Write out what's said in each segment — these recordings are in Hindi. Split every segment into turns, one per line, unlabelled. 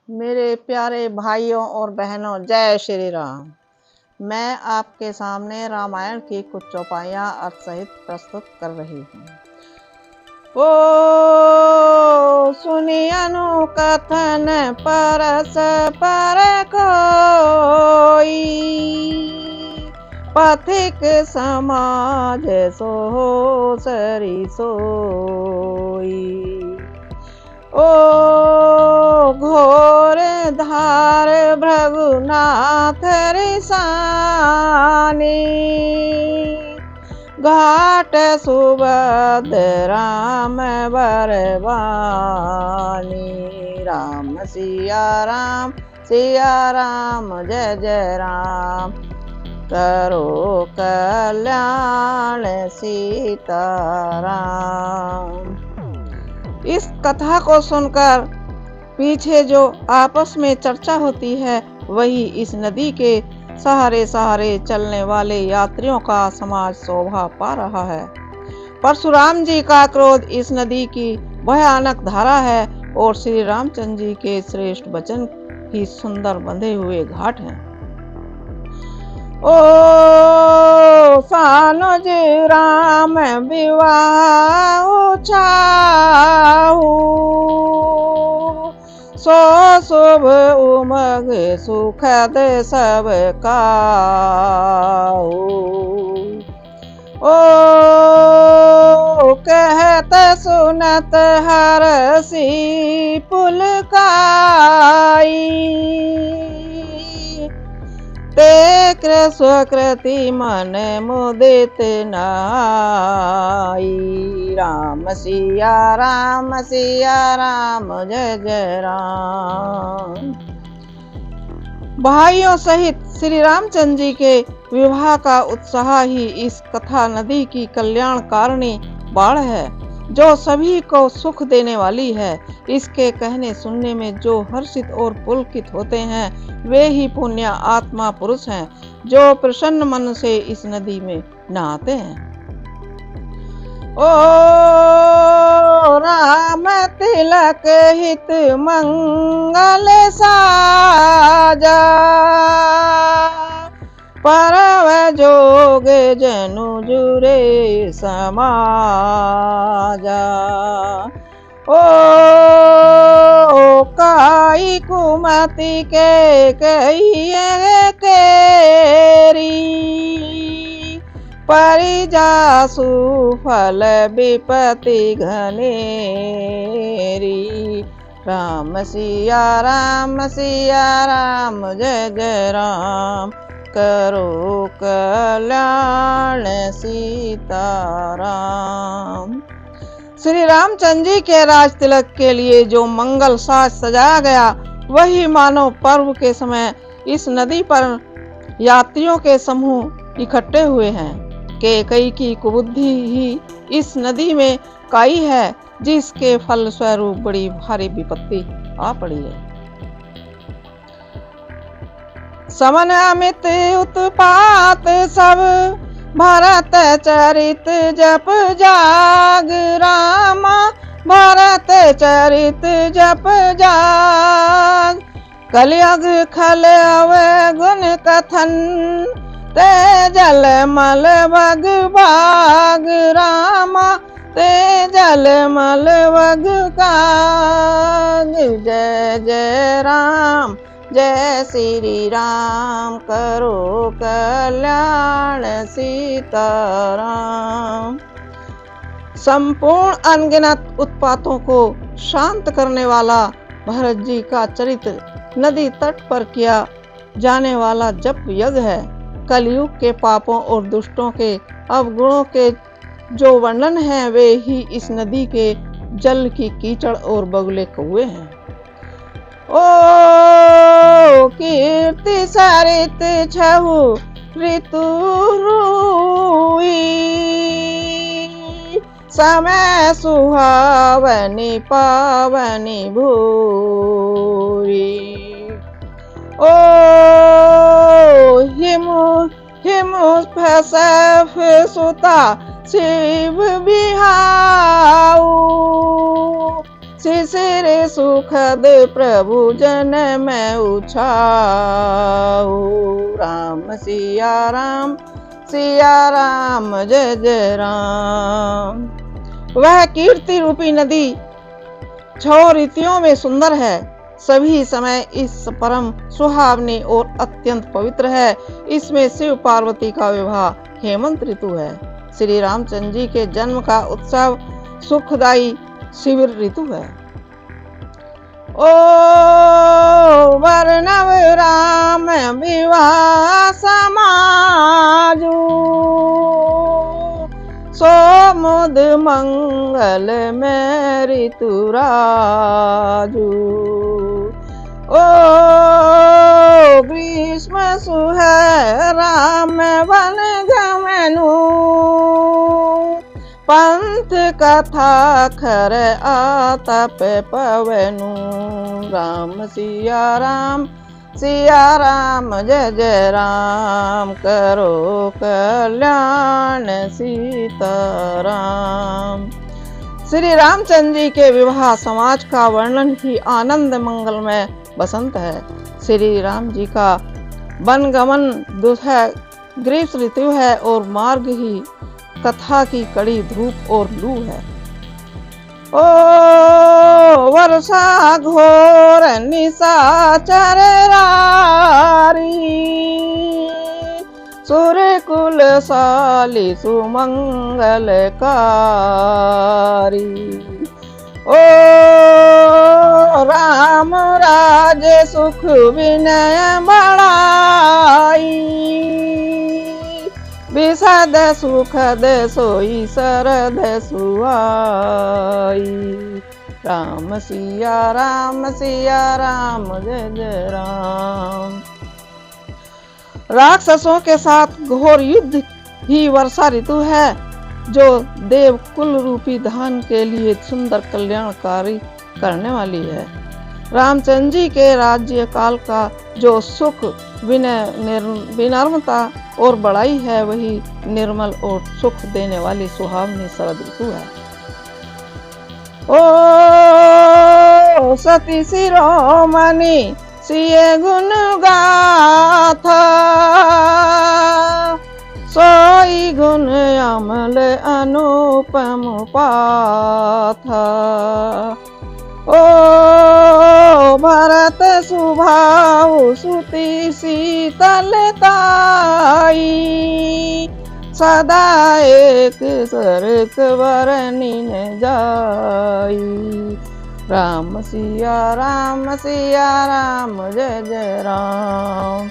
मेरे प्यारे भाइयों और बहनों, जय श्री राम। मैं आपके सामने रामायण की कुछ चौपाइयाँ अर्थ सहित प्रस्तुत कर रही हूँ। ओ सुनी अनुकथन परस पर कोई, पथिक समाज सो सरी सोई। ओ घोर धार भृगुनाथ रिसानी, घाट सुबद राम बरबानी। राम सिया राम जय जय राम, करो कल्याण सीताराम। इस कथा को सुनकर पीछे जो आपस में चर्चा होती है, वही इस नदी के सहारे सहारे चलने वाले यात्रियों का समाज शोभा पा रहा है। परशुराम जी का क्रोध इस नदी की भयानक धारा है और श्री रामचंद्र जी के श्रेष्ठ वचन ही सुंदर बंधे हुए घाट हैं। ओ सानुज राम विवाह चाहू, सो शुभ उमग सुखद सब काहू। ओ कहत सुनत हरसी पुलकाई, ते स्वकृति मन मुदित नाई। राम सिया राम जय जय राम। भाइयों सहित श्री रामचंद्र जी के विवाह का उत्साह ही इस कथा नदी की कल्याणकारिणी बाढ़ है, जो सभी को सुख देने वाली है। इसके कहने सुनने में जो हर्षित और पुलकित होते हैं, वे ही पुण्य आत्मा पुरुष हैं, जो प्रसन्न मन से इस नदी में नहाते हैं। ओ राम तिलक हित मंगल साजा, परव जोग जनु जुरे समाजा। ओ काई कुमति के कहिए केरी, परिजासु फल विपति घनेरी। राम सिया राम जय जय राम, करो कल्याण सीताराम। श्री रामचंद्र जी के राज तिलक के लिए जो मंगल साज सजाया गया, वही मानव पर्व के समय इस नदी पर यात्रियों के समूह इकट्ठे हुए हैं। कैकेयी की कुबुद्धि ही इस नदी में काई है, जिसके फल स्वरूप बड़ी भारी विपत्ति आ पड़ी है। समन अमित उत्पात सब भरत चरित जप जाग, रामा भरत चरित जप जाग। कलयुग खल अवगुण कथन, ते जल मल भग भाग। रामा ते जल मल भग काग। जय जय राम जय श्री राम, करो कल्याण सीताराम। संपूर्ण अनगिनत उत्पातों को शांत करने वाला भरत जी का चरित्र नदी तट पर किया जाने वाला जप यज्ञ है। कलयुग के पापों और दुष्टों के अवगुणों के जो वर्णन है, वे ही इस नदी के जल की कीचड़ और बगुले कौए हैं। ओ कीर्ति सरित छहु ऋतु रूई, समय सुहावनी पावनी भूरी। ओ हिमु फसफ सुता शिव बिहाऊ, शिशिर सुखद प्रभु जन में उछाऊ। राम सिया राम जय जय राम। वह कीर्ति रूपी नदी 6 ऋतुओं में सुंदर है, सभी समय इस परम सुहावनी और अत्यंत पवित्र है। इसमें शिव पार्वती का विवाह हेमंत ऋतु है। श्री रामचंद्र जी के जन्म का उत्सव सुखदायी शिविर ऋतु है। ओ वर्णव राम विवाह समाजू, सोमुद मंगल में ऋतुराजू। ओ ग्रीष्म सुह राम वन गमनु, पंथ कथा खर आतप पवनु। राम सिया राम जय जय राम, करो कल्याण सीताराम। श्री रामचंद्र जी के विवाह समाज का वर्णन ही आनंद मंगलमय बसंत है। श्री राम जी का वनगमन दुसह ग्रीष्म ऋतु है और मार्ग ही कथा की कड़ी धूप और लू है। ओ वर्षा घोर निशाचर रारी, सूर्य कुल साली सुमंगलकारी। ओ राम राज सुख विनय बढ़ाई, विशद सुखद सोई शरद सुहाई। राम सिया राम जय जय राम। राक्षसों के साथ घोर युद्ध ही वर्षा ऋतु है, जो देव कुल रूपी धान के लिए सुंदर कल्याणकारी करने वाली है। रामचंद्र जी के राज्य काल का जो सुख विनम्रता और बड़ाई है, वही निर्मल और सुख देने वाली सुहावनी शरद ऋतु है। ओ सती शिरोमणि सिय गुण गाथा, सोई गुण अमल अनुपम पाथा। ओ भरत सुभाव सुति शीतलताई, सदा एक सरक वरनी न जाई। राम सिया राम जय जय राम।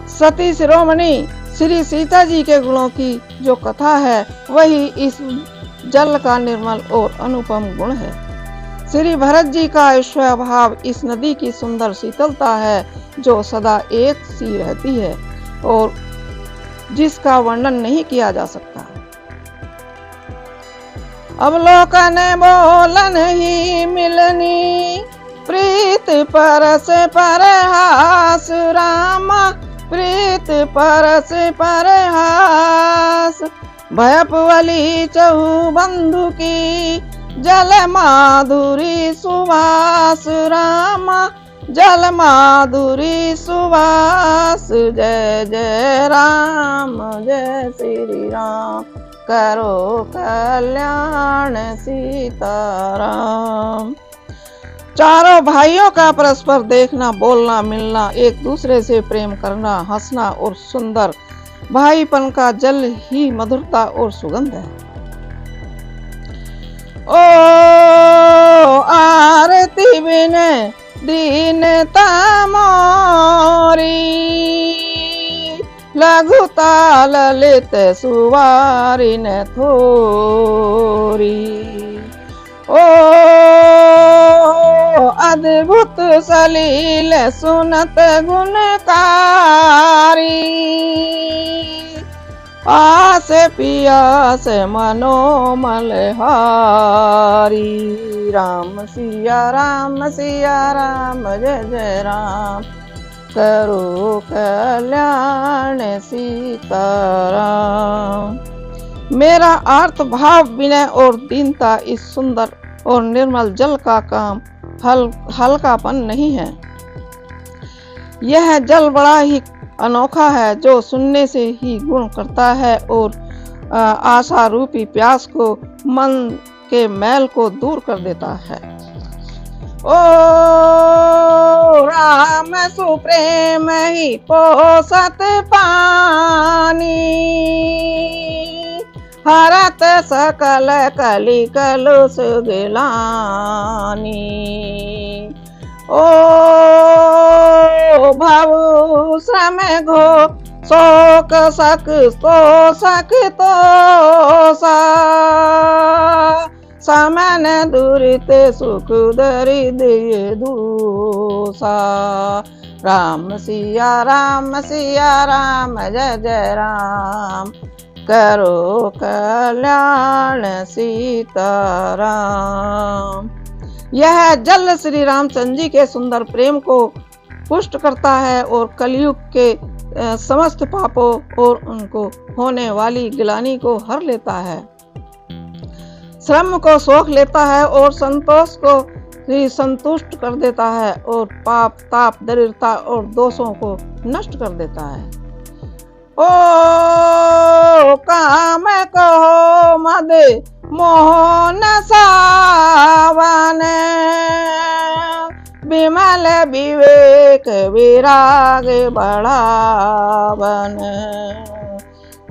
सती शिरोमणि श्री सीता जी के गुणों की जो कथा है, वही इस जल का निर्मल और अनुपम गुण है। श्री भरत जी का ऐश्वर्य भाव इस नदी की सुंदर शीतलता है, जो सदा एक सी रहती है और जिसका वर्णन नहीं किया जा सकता। अवलोकन बोलन ही मिलनी, प्रीत परस परहास। रामा प्रीत परस परहास, भयपवली चहु बंधु की, जल माधुरी सुवास। रामा जल माधुरी सुवास। जय जय राम जय श्री राम, करो कल्याण सीताराम। चारों भाइयों का परस्पर देखना, बोलना, मिलना, एक दूसरे से प्रेम करना, हंसना और सुंदर भाईपन का जल ही मधुरता और सुगंध है। ओ आरती बिन दीनता मोरी, लघुता ललित सुवारी न थोरी। ओ अद्भुत सलील सुनत गुणकारी, आस पियास मनोमल हारी। राम सिया राम जय जय राम, करो कल्याण सीताराम। मेरा आर्त भाव विनय और दीनता इस सुंदर और निर्मल जल का काम हल्कापन नहीं है। यह जल बड़ा ही अनोखा है, जो सुनने से ही गुण करता है और आशा रूपी प्यास को, मन के मैल को दूर कर देता है। ओ राम सुप्रेम ही पोसत पानी, हरत सकल कली कलुष गिलानी। ओ भव श्रम घो शोक सक तो समन दुरित सुख दरिद्र दूसा। राम सिया राम जय जय राम, करो कल्याण सीताराम। यह जल श्री रामचंद्र जी के सुंदर प्रेम को पुष्ट करता है और कलयुग के समस्त पापों और उनको होने वाली गिलानी को हर लेता है, श्रम को सोख लेता है और संतोष को संतुष्ट कर देता है और पाप ताप दरिद्रता और दोषों को नष्ट कर देता है। ओ काम कहो मद मोहन सावन, विमल विवेक विराग बढ़ावन।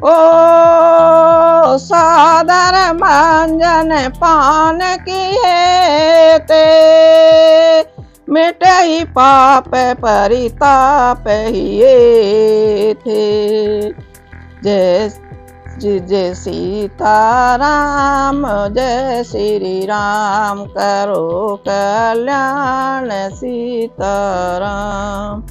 ओ सादर मंजन पान किए ते, मिटई पाप परिताप हिये थे। जय सीताराम जय श्री राम, करो कल्याण सीताराम।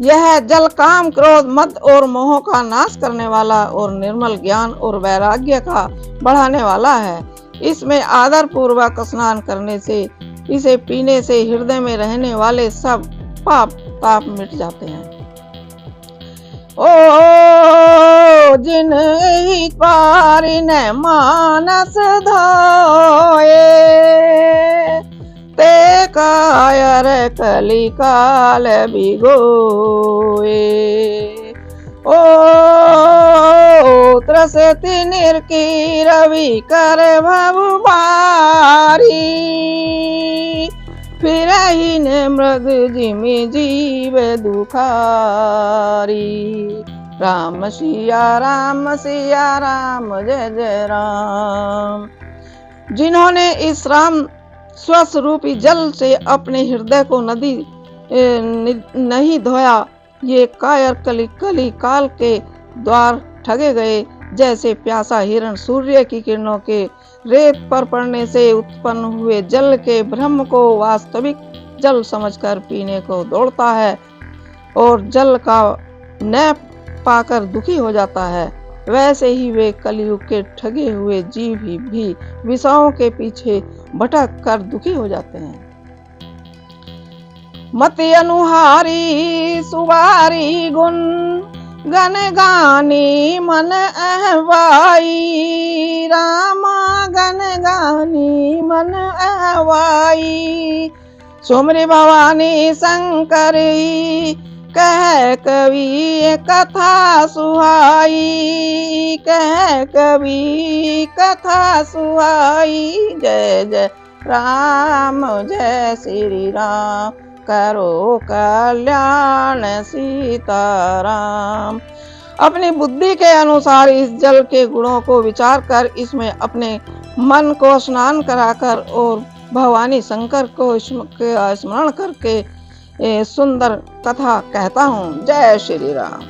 यह जल काम क्रोध मद और मोह का नाश करने वाला और निर्मल ज्ञान और वैराग्य का बढ़ाने वाला है। इसमें आदर पूर्वक स्नान करने से, इसे पीने से हृदय में रहने वाले सब पाप ताप मिट जाते हैं। ओ जिन पारिन मानस धोए, ते कायर कली काल बिगोए। ओ त्रसति निर्की रवि कर भव भारी, फिर ही ने मृग जिमि जीव दुखारी। राम सिया राम जय जय राम। जिन्होंने इस राम स्वस्वरूपी जल से अपने हृदय को नदी नहीं धोया, ये कायर कली काल के द्वार ठगे गए। जैसे प्यासा हिरण सूर्य की किरणों के रेत पर पड़ने से उत्पन्न हुए जल के ब्रह्म को वास्तविक जल समझकर पीने को दौड़ता है और जल का न पाकर दुखी हो जाता है, वैसे ही वे कलयुग के ठगे हुए जीव भी विषयों के पीछे भटक कर दुखी हो जाते हैं। मति अनुहारी सुवारी गुण, गन गानी मन अहवाई। रामा गन गानी मन अहवाई, सुमरि भवानी शंकरी। कह कवि कथा सुहाई, कह कवि कथा सुहाई। जय जय राम जय श्री राम, करो कल्याण सीताराम। अपनी बुद्धि के अनुसार इस जल के गुणों को विचार कर इसमें अपने मन को स्नान कराकर और भवानी शंकर को स्मरण करके सुंदर कथा कहता हूँ। जय श्री राम।